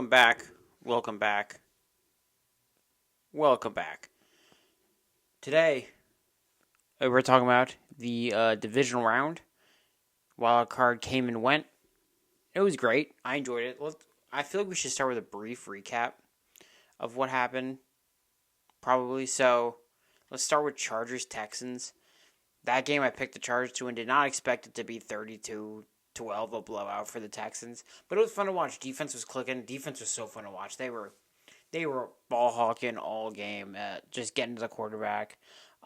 Welcome back. Welcome back. Welcome back. Today, we're talking about the divisional round. Wildcard came and went. It was great. I enjoyed it. I feel like we should start with a brief recap of what happened, probably. So, let's start with Chargers-Texans. That game I picked the Chargers to and did not expect it to be 32-12, a blowout for the Texans. But it was fun to watch. Defense was clicking. Defense was so fun to watch. They were ball hawking all game, just getting to the quarterback.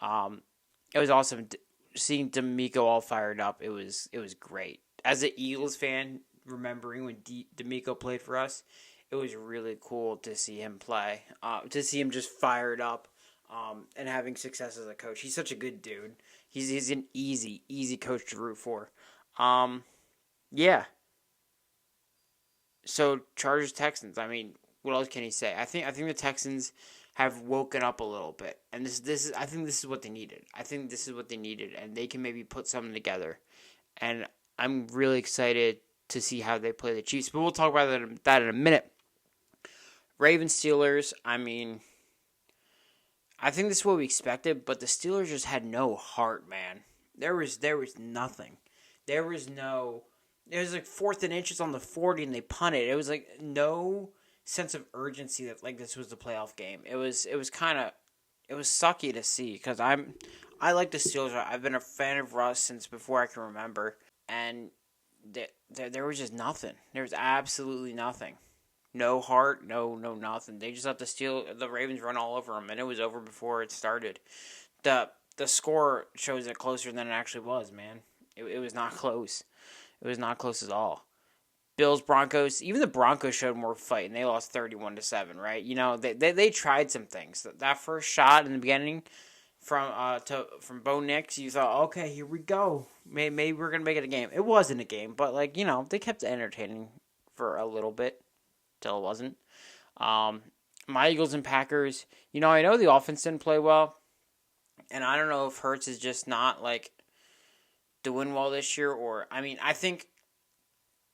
It was awesome seeing D'Amico all fired up. It was great. As an Eagles fan, remembering when D'Amico played for us, it was really cool to see him play. To see him just fired up and having success as a coach. He's such a good dude. He's an easy coach to root for. Yeah. So Chargers Texans. I mean, what else can he say? I think the Texans have woken up a little bit, and I think this is what they needed. And they can maybe put something together. And I'm really excited to see how they play the Chiefs. But we'll talk about that in a minute. Ravens Steelers. I mean, I think this is what we expected, but the Steelers just had no heart, man. There was nothing. There was like 4th and inches on the 40 and they punted. It was like no sense of urgency that like this was the playoff game. It was sucky to see because I like the Steelers. I've been a fan of Russ since before I can remember, and there was just nothing. There was absolutely nothing. No heart, no nothing. They just let the Ravens run all over them, and it was over before it started. The score shows it closer than it actually was, man. It was not close. It was not close at all. Bills, Broncos, even the Broncos showed more fight, and they lost 31-7, right? You know, they tried some things. That first shot in the beginning from Bo Nix, you thought, okay, here we go. Maybe we're going to make it a game. It wasn't a game, but, like, you know, they kept it entertaining for a little bit. Till it wasn't. My Eagles and Packers, you know, I know the offense didn't play well, and I don't know if Hurts is just not, like, doing well this year, or, I mean, I think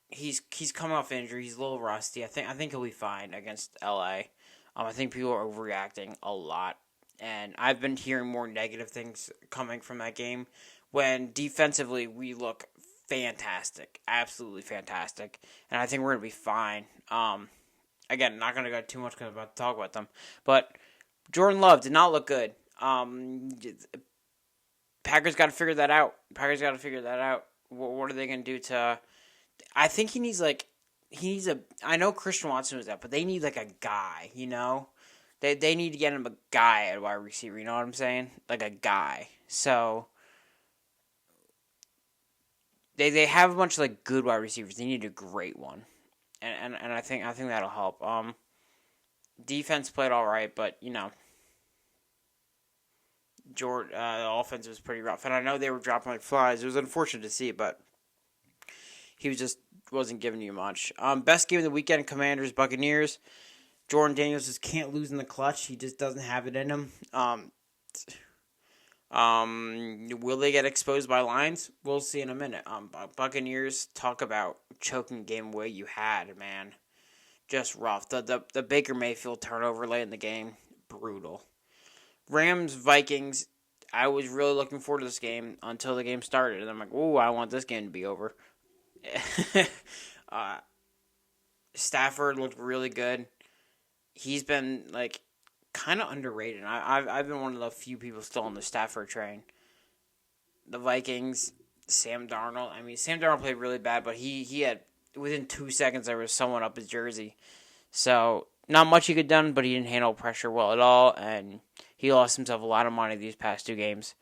he's coming off injury, he's a little rusty. I think he'll be fine against LA. I think people are overreacting a lot, and I've been hearing more negative things coming from that game, when defensively we look fantastic, absolutely fantastic, and I think we're going to be fine. Again, not going to go too much because I'm about to talk about them, but Jordan Love did not look good. Packers got to figure that out. What are they going to do to... I think he needs I know Christian Watson was that, but they need like a guy, you know? They need to get him a guy at wide receiver, you know what I'm saying? Like a guy. So... They have a bunch of like good wide receivers. They need a great one, and I think that'll help. Defense played all right, but you know, the offense was pretty rough, and I know they were dropping like flies. It was unfortunate to see, but he wasn't giving you much. Best game of the weekend: Commanders Buccaneers. Jordan Daniels just can't lose in the clutch. He just doesn't have it in him. Will they get exposed by Lions? We'll see in a minute. Buccaneers, talk about choking game away you had, man. Just rough. The Baker Mayfield turnover late in the game, brutal. Rams, Vikings, I was really looking forward to this game until the game started. And I'm like, ooh, I want this game to be over. Stafford looked really good. He's been, like, kind of underrated. I've been one of the few people still on the Stafford train. The Vikings, Sam Darnold. I mean, Sam Darnold played really bad, but he had, within 2 seconds, there was someone up his jersey. So, not much he could have done, but he didn't handle pressure well at all, and he lost himself a lot of money these past 2 games.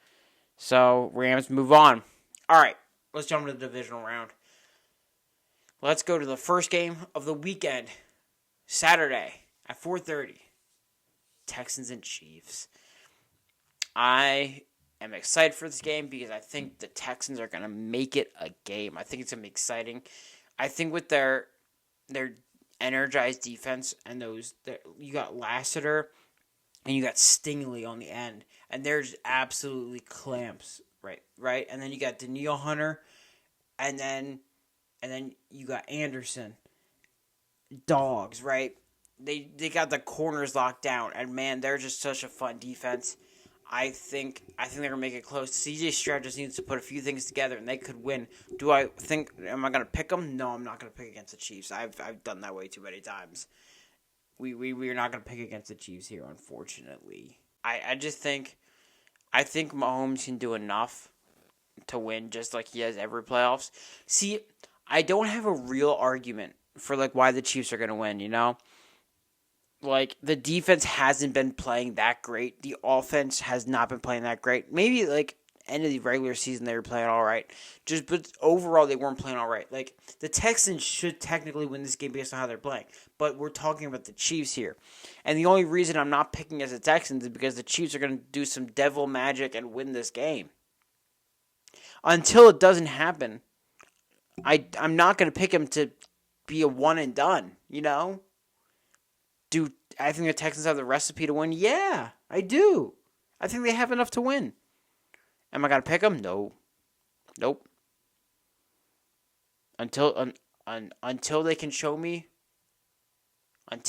So, Rams move on. All right, let's jump into the divisional round. Let's go to the first game of the weekend, Saturday at 4:30. Texans and Chiefs. I am excited for this game because I think the Texans are going to make it a game. I think it's going to be exciting. I think with their energized defense and you got Lassiter and you got Stingley on the end, and they're just absolutely clamps, right? And then you got Danielle Hunter, and then you got Anderson. dogs, right? They got the corners locked down, and man, they're just such a fun defense. I think they're gonna make it close. CJ Stroud just needs to put a few things together, and they could win. Am I gonna pick them? No, I'm not gonna pick against the Chiefs. I've done that way too many times. We're not gonna pick against the Chiefs here, unfortunately. I think Mahomes can do enough to win, just like he has every playoffs. See, I don't have a real argument for like why the Chiefs are gonna win. Like, the defense hasn't been playing that great. The offense has not been playing that great. Maybe, like, end of the regular season they were playing all right. But overall, they weren't playing all right. Like, the Texans should technically win this game based on how they're playing. But we're talking about the Chiefs here. And the only reason I'm not picking as the Texans is because the Chiefs are going to do some devil magic and win this game. Until it doesn't happen, I'm not going to pick them to be a one and done, Do I think the Texans have the recipe to win? Yeah, I do. I think they have enough to win. Am I going to pick them? No. Nope. Until they can show me that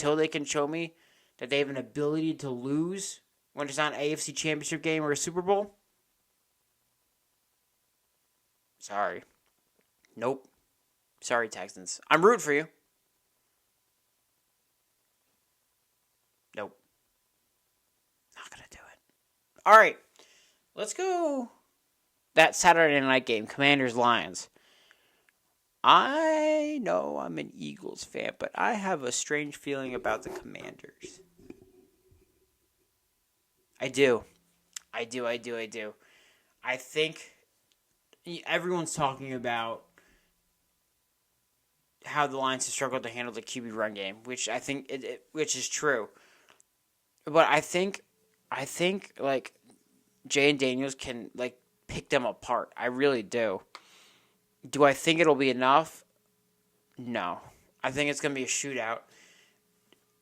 they have an ability to lose when it's not an AFC Championship game or a Super Bowl. Sorry. Nope. Sorry, Texans. I'm rooting for you. Nope. Not going to do it. All right. Let's go. That Saturday night game, Commanders-Lions. I know I'm an Eagles fan, but I have a strange feeling about the Commanders. I do. I think everyone's talking about how the Lions have struggled to handle the QB run game, which I think which is true. But I think like Jay Daniels can like pick them apart. I really do. Do I think it'll be enough? No. I think it's going to be a shootout.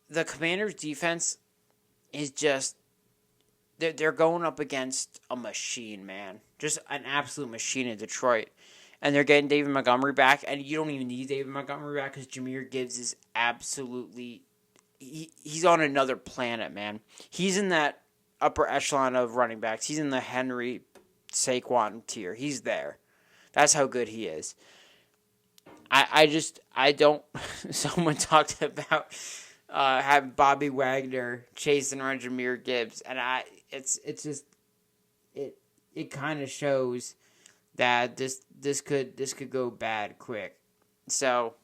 The Commanders' defense is just they're going up against a machine, man. Just an absolute machine in Detroit. And they're getting David Montgomery back, and you don't even need David Montgomery back because Jahmyr Gibbs is absolutely he's on another planet, man. He's in that upper echelon of running backs. He's in the Henry Saquon tier. He's there. That's how good he is. I don't. Someone talked about having Bobby Wagner chasing around Jahmyr Gibbs, and it kind of shows that this could go bad quick. So,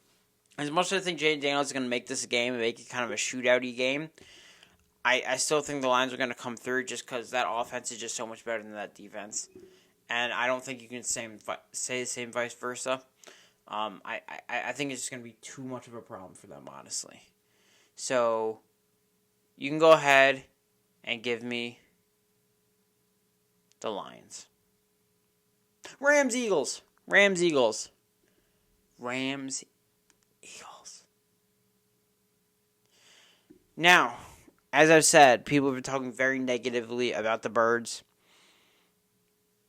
as much as I think Jay Daniels is going to make this a game and make it kind of a shootout-y game, I still think the Lions are going to come through just because that offense is just so much better than that defense. And I don't think you can say the same vice versa. I think it's just going to be too much of a problem for them, honestly. So, you can go ahead and give me the Lions. Rams-Eagles. Now, as I've said, people have been talking very negatively about the Birds.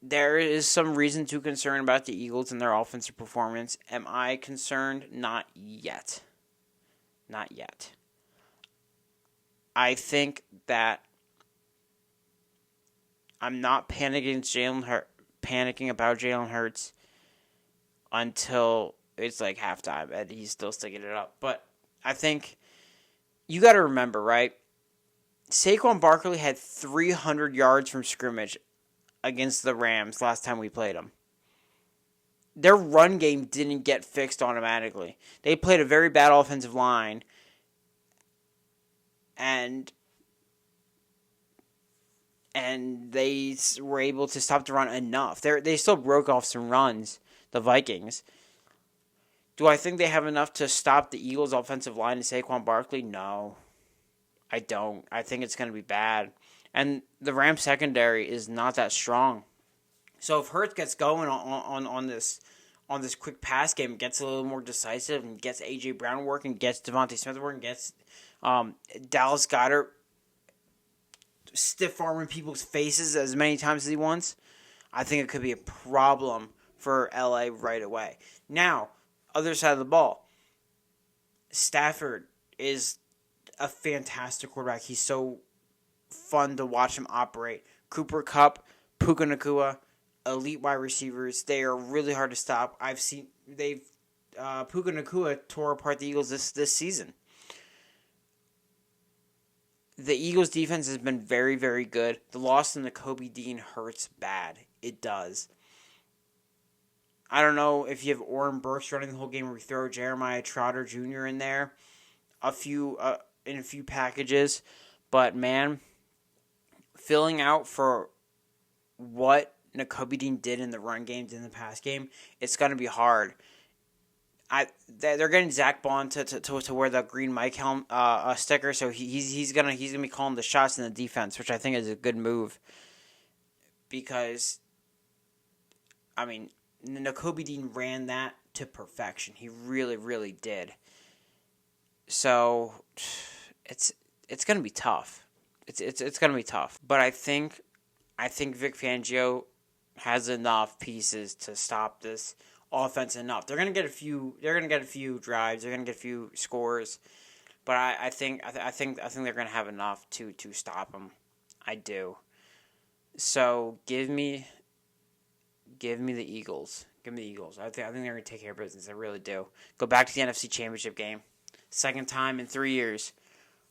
There is some reason to concern about the Eagles and their offensive performance. Am I concerned? Not yet. I think that I'm not panicking about Jalen Hurts until it's like halftime and he's still sticking it up. But I think you got to remember, right? Saquon Barkley had 300 yards from scrimmage against the Rams last time we played them. Their run game didn't get fixed automatically. They played a very bad offensive line, and they were able to stop the run enough. They still broke off some runs, the Vikings. Do I think they have enough to stop the Eagles' offensive line and Saquon Barkley? No, I don't. I think it's going to be bad. And the Rams secondary is not that strong. So if Hurts gets going on this quick pass game, gets a little more decisive, and gets A.J. Brown working, gets Devontae Smith working, gets Dallas Goedert stiff-arming people's faces as many times as he wants, I think it could be a problem for L.A. right away. Now, other side of the ball, Stafford is a fantastic quarterback. He's so fun to watch him operate. Cooper Kupp, Puka Nacua, elite wide receivers. They are really hard to stop. Puka Nacua tore apart the Eagles this season. The Eagles' defense has been very, very good. The loss in Nakobe Dean hurts bad. It does. I don't know if you have Oren Burks running the whole game, or we throw Jeremiah Trotter Jr. in there, in a few packages. But man, filling out for what Nakobe Dean did in the run game, did in the pass game, it's going to be hard. They're getting Zach Bond to wear the green Mike helm sticker, so he's gonna be calling the shots in the defense, which I think is a good move. Because, I mean, Nakobe Dean ran that to perfection. He really, really did. So it's gonna be tough. It's gonna be tough. But I think Vic Fangio has enough pieces to stop this offense enough. They're gonna get a few drives. They're gonna get a few scores, but I think they're gonna have enough to stop them. I do. So give me the Eagles. Give me the Eagles. I think they're gonna take care of business. I really do. Go back to the NFC Championship game. Second time in 3 years.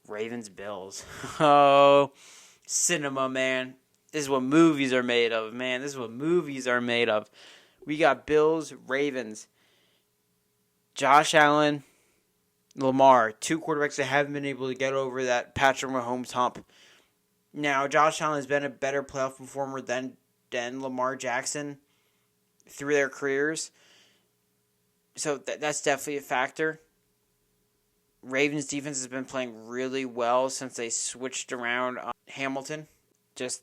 Ravens Bills. Oh, cinema, man. This is what movies are made of, man. This is what movies are made of. We got Bills, Ravens, Josh Allen, Lamar, two quarterbacks that haven't been able to get over that Patrick Mahomes hump. Now, Josh Allen has been a better playoff performer than Lamar Jackson through their careers. So that's definitely a factor. Ravens defense has been playing really well since they switched around Hamilton. Just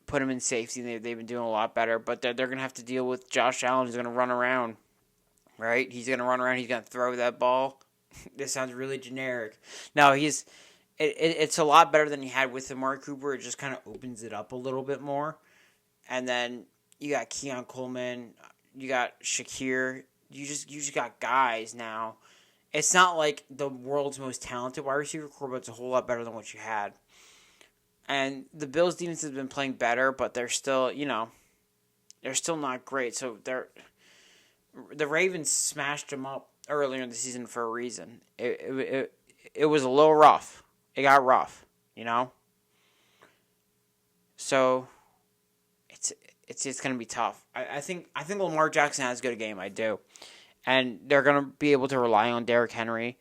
put him in safety. They've been doing a lot better, but they're going to have to deal with Josh Allen, who's going to run around, right? He's going to run around. He's going to throw that ball. This sounds really generic. No, it's a lot better than he had with Amari Cooper. It just kind of opens it up a little bit more. And then you got Keon Coleman, you got Shakir. You just got guys now. It's not like the world's most talented wide receiver core, but it's a whole lot better than what you had. And the Bills' defense has been playing better, but they're still, they're still not great. So the Ravens smashed them up earlier in the season for a reason. It was a little rough. It got rough, So it's going to be tough. I think Lamar Jackson has a good game. I do, and they're going to be able to rely on Derrick Henry,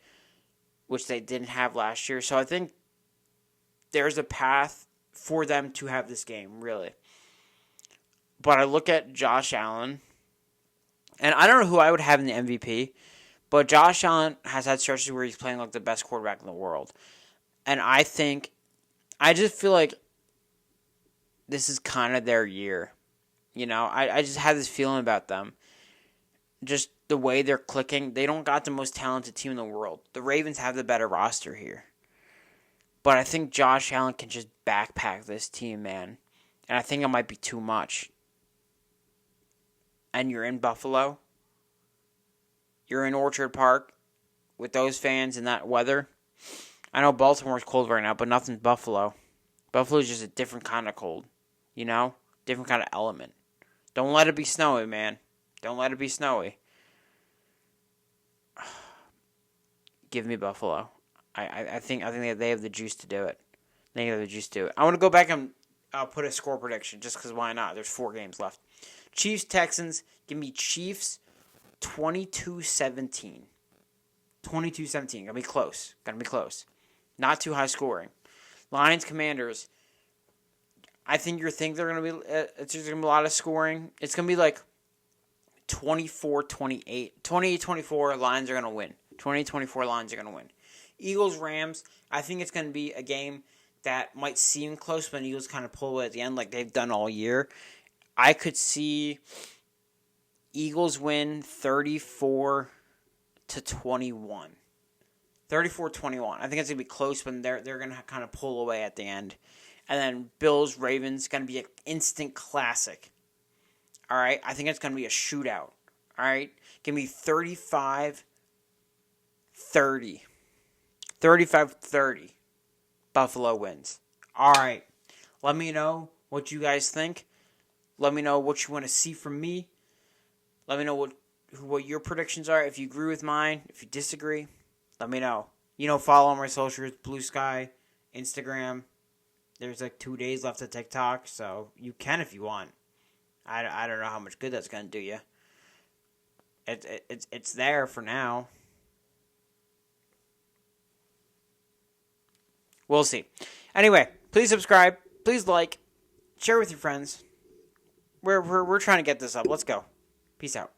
which they didn't have last year. So I think there's a path for them to have this game, really. But I look at Josh Allen, and I don't know who I would have in the MVP, but Josh Allen has had stretches where he's playing like the best quarterback in the world. And I just feel like this is kind of their year. I just have this feeling about them. Just the way they're clicking. They don't got the most talented team in the world. The Ravens have the better roster here. But I think Josh Allen can just backpack this team, man. And I think it might be too much. And you're in Buffalo. You're in Orchard Park with those fans and that weather. I know Baltimore's cold right now, but nothing's Buffalo. Buffalo's just a different kind of cold. Different kind of element. Don't let it be snowy, man. Don't let it be snowy. Give me Buffalo. I think they have the juice to do it. I want to go back and put a score prediction just because why not? There's 4 games left. Chiefs, Texans. Give me Chiefs 22-17. 22-17. Gonna be close. Not too high scoring. Lions, Commanders. I think they're gonna be. It's just gonna be a lot of scoring. It's gonna be like 24-28. 28-24. Lions are gonna win. 28-24. Lions are gonna win. Eagles, Rams, I think it's going to be a game that might seem close, but Eagles kind of pull away at the end like they've done all year. I could see Eagles win 34-21. 34-21. I think it's going to be close, but they're going to kind of pull away at the end. And then Bills, Ravens, going to be an instant classic. All right? I think it's going to be a shootout. All right? Give me 35-31. 30. 35-30. Buffalo wins. All right. Let me know what you guys think. Let me know what you want to see from me. Let me know what your predictions are. If you agree with mine, if you disagree, let me know. Follow on my socials, BlueSky, Instagram. There's 2 days left of TikTok, so you can if you want. I don't know how much good that's going to do you. It's there for now. We'll see. Anyway, please subscribe. Please like. Share with your friends. We're trying to get this up. Let's go. Peace out.